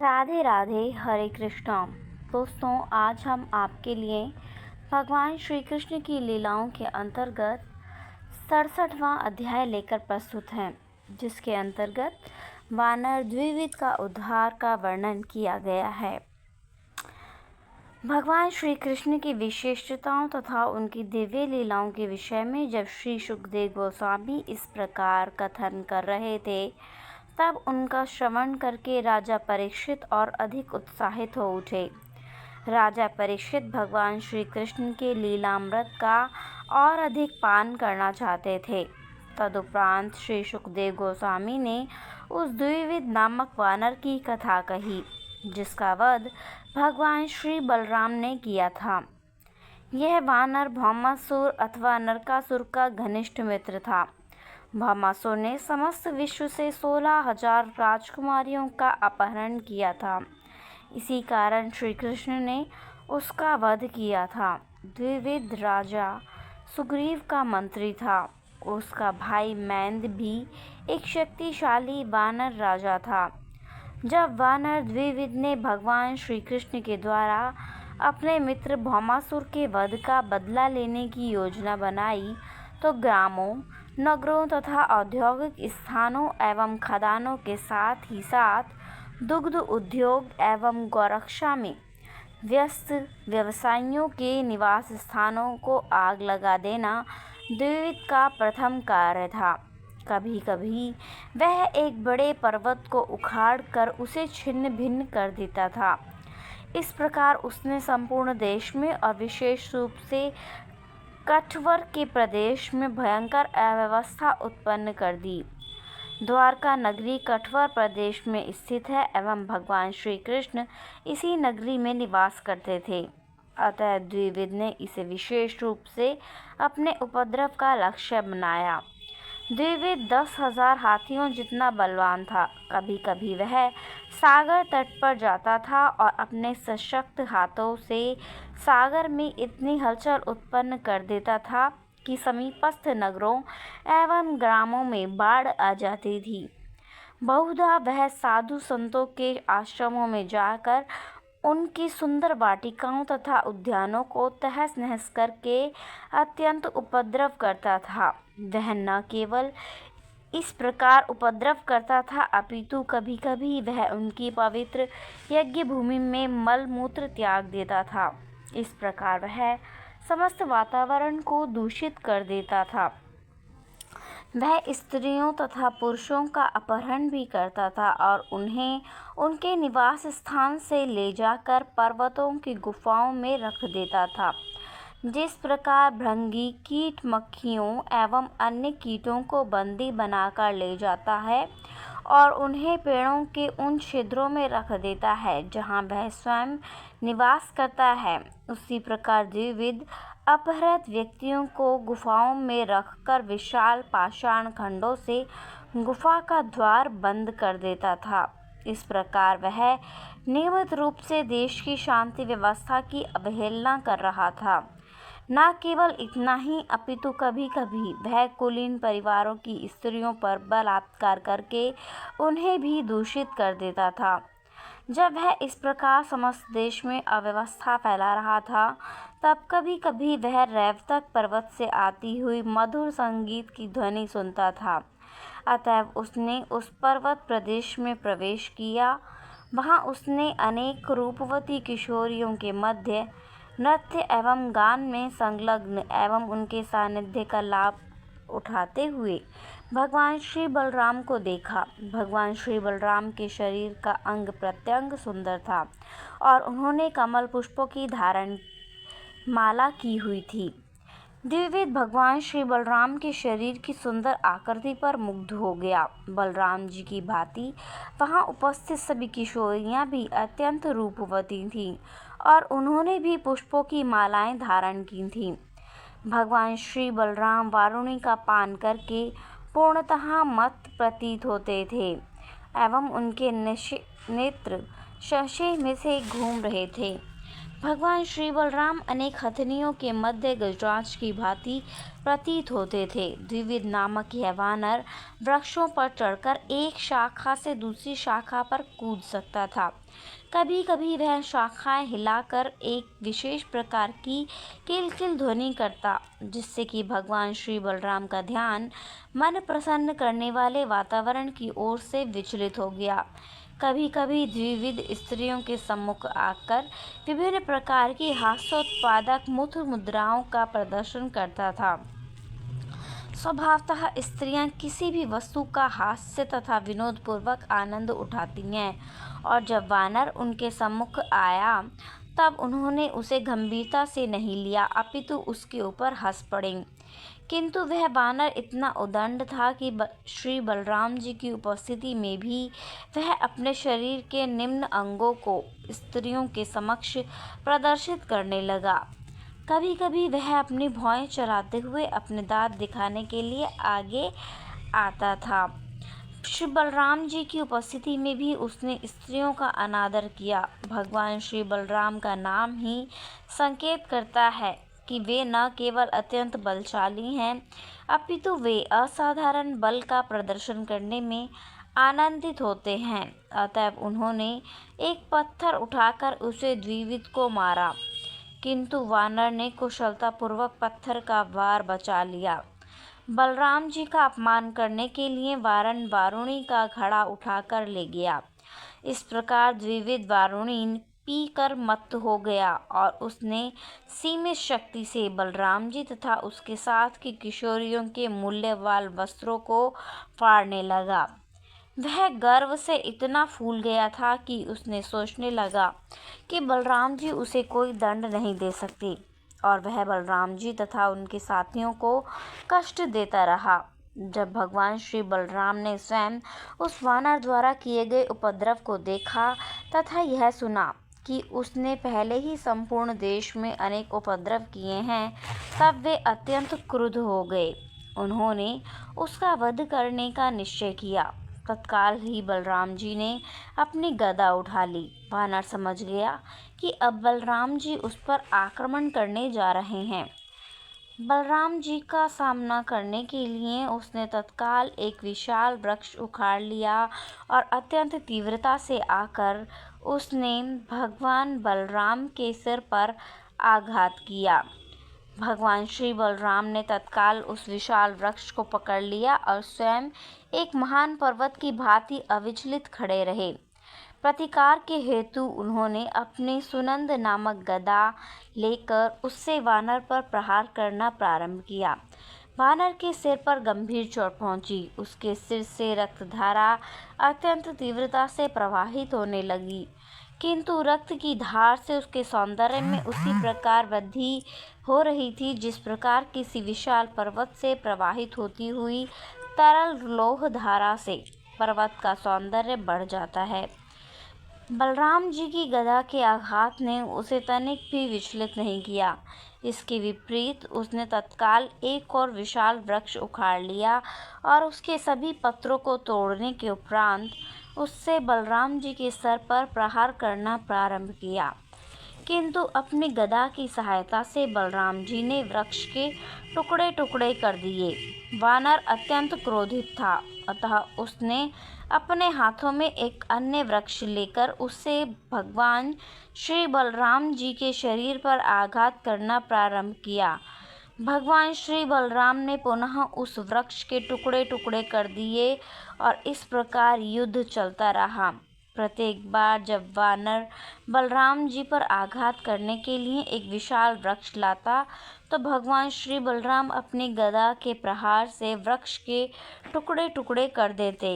राधे राधे, हरे कृष्णा। दोस्तों, आज हम आपके लिए भगवान श्री कृष्ण की लीलाओं के अंतर्गत 67वां अध्याय लेकर प्रस्तुत हैं, जिसके अंतर्गत वानर द्विविध का उद्धार का वर्णन किया गया है। भगवान श्री कृष्ण की विशेषताओं तथा उनकी दिव्य लीलाओं के विषय में जब श्री सुखदेव गोस्वामी इस प्रकार कथन कर रहे थे, तब उनका श्रवण करके राजा परीक्षित और अधिक उत्साहित हो उठे। राजा परीक्षित भगवान श्री कृष्ण के लीलामृत का और अधिक पान करना चाहते थे। तदुपरांत श्री सुखदेव गोस्वामी ने उस द्विविध नामक वानर की कथा कही, जिसका वध भगवान श्री बलराम ने किया था। यह वानर भौमासुर अथवा नरकासुर का घनिष्ठ मित्र था। भौमासुर ने समस्त विश्व से 16,000 राजकुमारियों का अपहरण किया था। इसी कारण श्री कृष्ण ने उसका वध किया था। द्विविध राजा सुग्रीव का मंत्री था। उसका भाई मैंद भी एक शक्तिशाली वानर राजा था। जब वानर द्विविध ने भगवान श्री कृष्ण के द्वारा अपने मित्र भौमासुर के वध का बदला लेने की योजना बनाई, तो ग्रामों, नगरों तथा औद्योगिक स्थानों एवं खदानों के साथ ही साथ दुग्ध उद्योग एवं गौरक्षा में व्यस्त व्यवसायियों के निवास स्थानों को आग लगा देना द्विविध का प्रथम कार्य था। कभी कभी वह एक बड़े पर्वत को उखाड़ कर उसे छिन्न भिन्न कर देता था। इस प्रकार उसने संपूर्ण देश में और विशेष रूप से कठवर के प्रदेश में भयंकर अव्यवस्था उत्पन्न कर दी। द्वारका नगरी कठवर प्रदेश में स्थित है एवं भगवान श्री कृष्ण इसी नगरी में निवास करते थे। अतः द्विविध ने इसे विशेष रूप से अपने उपद्रव का लक्ष्य बनाया। द्विविध 10,000 हाथियों जितना बलवान था। कभी कभी वह सागर तट पर जाता था और अपने सशक्त हाथों से सागर में इतनी हलचल उत्पन्न कर देता था कि समीपस्थ नगरों एवं ग्रामों में बाढ़ आ जाती थी। बहुधा वह साधु संतों के आश्रमों में जाकर उनकी सुंदर वाटिकाओं तथा उद्यानों को तहस नहस करके अत्यंत उपद्रव करता था। वह न केवल इस प्रकार उपद्रव करता था, अपितु कभी कभी वह उनकी पवित्र यज्ञ भूमि में मल मूत्र त्याग देता था। इस प्रकार वह समस्त वातावरण को दूषित कर देता था। वह स्त्रियों तथा पुरुषों का अपहरण भी करता था और उन्हें उनके निवास स्थान से ले जाकर पर्वतों की गुफाओं में रख देता था। जिस प्रकार भृंगी कीट मक्खियों एवं अन्य कीटों को बंदी बनाकर ले जाता है और उन्हें पेड़ों के उन छिद्रों में रख देता है जहाँ वह स्वयं निवास करता है, उसी प्रकार द्विविध अपहृत व्यक्तियों को गुफाओं में रखकर विशाल पाषाण खंडों से गुफा का द्वार बंद कर देता था। इस प्रकार वह नियमित रूप से देश की शांति व्यवस्था की अवहेलना कर रहा था। न केवल इतना ही, अपितु कभी कभी वह कुलीन परिवारों की स्त्रियों पर बलात्कार करके उन्हें भी दूषित कर देता था। जब वह इस प्रकार समस्त देश में अव्यवस्था फैला रहा था, तब कभी कभी वह रैवतक पर्वत से आती हुई मधुर संगीत की ध्वनि सुनता था। अतएव उसने उस पर्वत प्रदेश में प्रवेश किया। वहाँ उसने अनेक रूपवती किशोरियों के मध्य नृत्य एवं गान में संलग्न एवं उनके सानिध्य का लाभ उठाते हुए भगवान श्री बलराम को देखा। भगवान श्री बलराम के शरीर का अंग प्रत्यंग सुंदर था और उन्होंने कमल पुष्पों की धारण माला की हुई थी। द्विविध भगवान श्री बलराम के शरीर की सुंदर आकृति पर मुग्ध हो गया। बलराम जी की भांति वहां उपस्थित सभी किशोरियां भी अत्यंत रूपवती थीं और उन्होंने भी पुष्पों की मालाएं धारण की थीं। भगवान श्री बलराम वारुणी का पान करके पूर्णतः मत प्रतीत होते थे एवं उनके नेत्र शशे में से घूम रहे थे। भगवान श्री बलराम अनेक हथनियों के मध्य गजराज की भांति प्रतीत होते थे। द्विविद नामक यह वानर वृक्षों पर चढ़कर एक शाखा से दूसरी शाखा पर कूद सकता था। कभी कभी वह शाखाएं हिलाकर एक विशेष प्रकार की किलकिल ध्वनि करता, जिससे कि भगवान श्री बलराम का ध्यान मन प्रसन्न करने वाले वातावरण की ओर से विचलित हो गया। कभी कभी द्विविद स्त्रियों के सम्मुख आकर विभिन्न प्रकार की हास्योत्पादक मुद्राओं का प्रदर्शन करता था। स्वभावतः स्त्रियां किसी भी वस्तु का हास्य तथा विनोदपूर्वक आनंद उठाती हैं, और जब वानर उनके सम्मुख आया तब उन्होंने उसे गंभीरता से नहीं लिया, अपितु उसके ऊपर हंस पड़े। किंतु वह वानर इतना उद्दंड था कि श्री बलराम जी की उपस्थिति में भी वह अपने शरीर के निम्न अंगों को स्त्रियों के समक्ष प्रदर्शित करने लगा। कभी कभी वह अपनी भौहें चलाते हुए अपने दांत दिखाने के लिए आगे आता था। श्री बलराम जी की उपस्थिति में भी उसने स्त्रियों का अनादर किया। भगवान श्री बलराम का नाम ही संकेत करता है कि वे न केवल अत्यंत बलशाली हैं, अपितु वे असाधारण बल का प्रदर्शन करने में आनंदित होते हैं। अतएव उन्होंने एक पत्थर उठाकर उसे द्विविद को मारा, किंतु वानर ने कुशलतापूर्वक पत्थर का वार बचा लिया। बलराम जी का अपमान करने के लिए वारण वारुणी का घड़ा उठाकर ले गया। इस प्रकार द्विविद वारुणी पी कर मत्त हो गया और उसने सीमित शक्ति से बलराम जी तथा उसके साथ की किशोरियों के मूल्यवान वस्त्रों को फाड़ने लगा। वह गर्व से इतना फूल गया था कि उसने सोचने लगा कि बलराम जी उसे कोई दंड नहीं दे सकते, और वह बलराम जी तथा उनके साथियों को कष्ट देता रहा। जब भगवान श्री बलराम ने स्वयं उस वानर द्वारा किए गए उपद्रव को देखा तथा यह सुना कि उसने पहले ही संपूर्ण देश में अनेक उपद्रव किए हैं, तब वे अत्यंत क्रुद्ध हो गए। उन्होंने उसका वध करने का निश्चय किया। तत्काल ही बलराम जी ने अपनी गदा उठा ली। वानर समझ गया कि अब बलराम जी उस पर आक्रमण करने जा रहे हैं। बलराम जी का सामना करने के लिए उसने तत्काल एक विशाल वृक्ष उखाड़ लिया और अत्यंत तीव्रता से आकर उसने भगवान बलराम के सिर पर आघात किया। भगवान श्री बलराम ने तत्काल उस विशाल वृक्ष को पकड़ लिया और स्वयं एक महान पर्वत की भांति अविचलित खड़े रहे। प्रतिकार के हेतु उन्होंने अपनी सुनंद नामक गदा लेकर उससे वानर पर प्रहार करना प्रारंभ किया। वानर के सिर पर गंभीर चोट पहुंची। उसके सिर से रक्तधारा अत्यंत तीव्रता से प्रवाहित होने लगी, किंतु रक्त की धार से उसके सौंदर्य में उसी प्रकार वृद्धि हो रही थी जिस प्रकार किसी विशाल पर्वत से प्रवाहित होती हुई तरल लोह धारा से पर्वत का सौंदर्य बढ़ जाता है। बलराम जी की गदा के आघात ने उसे तनिक भी विचलित नहीं किया। इसके विपरीत उसने तत्काल एक और विशाल वृक्ष उखाड़ लिया और उसके सभी पत्रों को तोड़ने के उपरांत उससे बलराम जी के सर पर प्रहार करना प्रारंभ किया। किंतु अपनी गदा की सहायता से बलराम जी ने वृक्ष के टुकड़े टुकड़े कर दिए। वानर अत्यंत क्रोधित था, अतः उसने अपने हाथों में एक अन्य वृक्ष लेकर उससे भगवान श्री बलराम जी के शरीर पर आघात करना प्रारंभ किया। भगवान श्री बलराम ने पुनः उस वृक्ष के टुकड़े टुकड़े कर दिए और इस प्रकार युद्ध चलता रहा। प्रत्येक बार जब वानर बलराम जी पर आघात करने के लिए एक विशाल वृक्ष लाता, तो भगवान श्री बलराम अपनी गदा के प्रहार से वृक्ष के टुकड़े टुकड़े कर देते।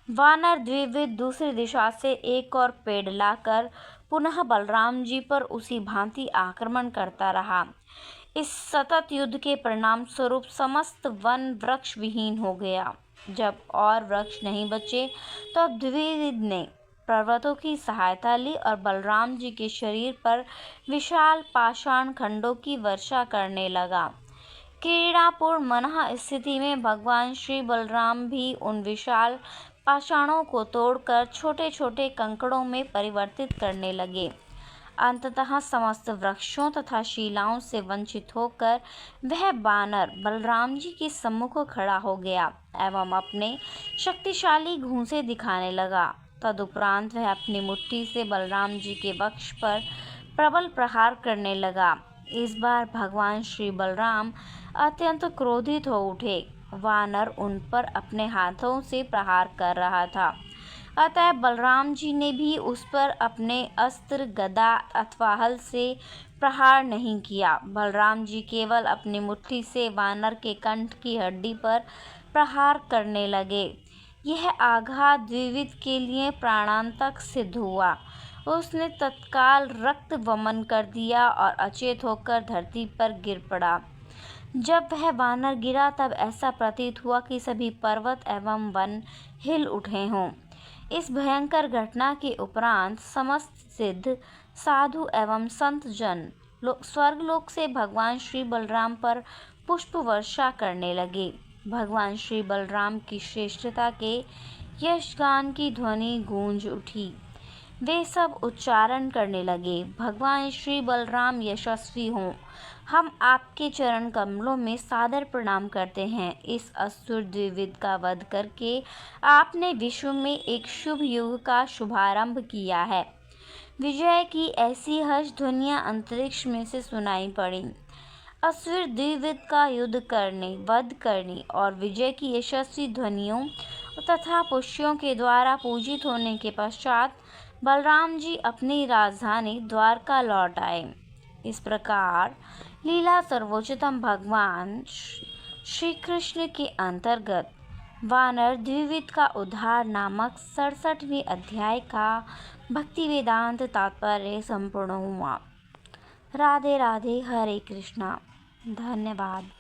वानर द्विविद दूसरी दिशा से एक और पेड़ लाकर पुनः बलराम जी पर उसी भांति आक्रमण करता रहा। इस सतत युद्ध के परिणाम स्वरूप समस्त वन वृक्ष विहीन हो गया। जब और वृक्ष नहीं बचे तो द्विविद ने पर्वतों की सहायता ली और बलराम जी के शरीर पर विशाल पाषाण खंडों की वर्षा करने लगा। क्रीड़ापूर्ण मनः स्थिति में भगवान श्री बलराम भी उन विशाल पाषाणों को तोड़कर छोटे छोटे कंकड़ों में परिवर्तित करने लगे। अंततः समस्त वृक्षों तथा शिलाओं से वंचित होकर वह वानर बलराम जी के सम्मुख खड़ा हो गया एवं अपने शक्तिशाली घूंसे दिखाने लगा। तदुपरांत वह अपनी मुट्ठी से बलराम जी के वक्ष पर प्रबल प्रहार करने लगा। इस बार भगवान श्री बलराम अत्यंत क्रोधित हो उठे। वानर उन पर अपने हाथों से प्रहार कर रहा था, अतः बलराम जी ने भी उस पर अपने अस्त्र, गदा अथवा हल से प्रहार नहीं किया। बलराम जी केवल अपनी मुट्ठी से वानर के कंठ की हड्डी पर प्रहार करने लगे। यह आघात द्विविद के लिए प्राणांतक सिद्ध हुआ। उसने तत्काल रक्त वमन कर दिया और अचेत होकर धरती पर गिर पड़ा। जब वह वानर गिरा तब ऐसा प्रतीत हुआ कि सभी पर्वत एवं वन हिल उठे हों। इस भयंकर घटना के उपरांत समस्त सिद्ध, साधु एवं संत जन स्वर्गलोक से भगवान श्री बलराम पर पुष्प वर्षा करने लगे। भगवान श्री बलराम की श्रेष्ठता के यशगान की ध्वनि गूंज उठी। वे सब उच्चारण करने लगे, भगवान श्री बलराम यशस्वी हों। हम आपके चरण कमलों में सादर प्रणाम करते हैं। इस असुर द्विविद का वध करके आपने विश्व में एक शुभ युग का शुभारंभ किया है। विजय की ऐसी हर्ष ध्वनियां अंतरिक्ष में से सुनाई पड़ी। असुर द्विविद का युद्ध करने, वध करने और विजय की यशस्वी ध्वनियों तथा पुष्यों के द्वारा पूजित होने के पश्चात बलराम जी अपनी राजधानी द्वारका लौट आए। इस प्रकार लीला सर्वोच्चतम भगवान श्री कृष्ण के अंतर्गत वानर द्विविद का उद्धार नामक 67वें अध्याय का भक्ति वेदांत तात्पर्य संपूर्ण हुआ। राधे राधे, हरे कृष्णा। धन्यवाद।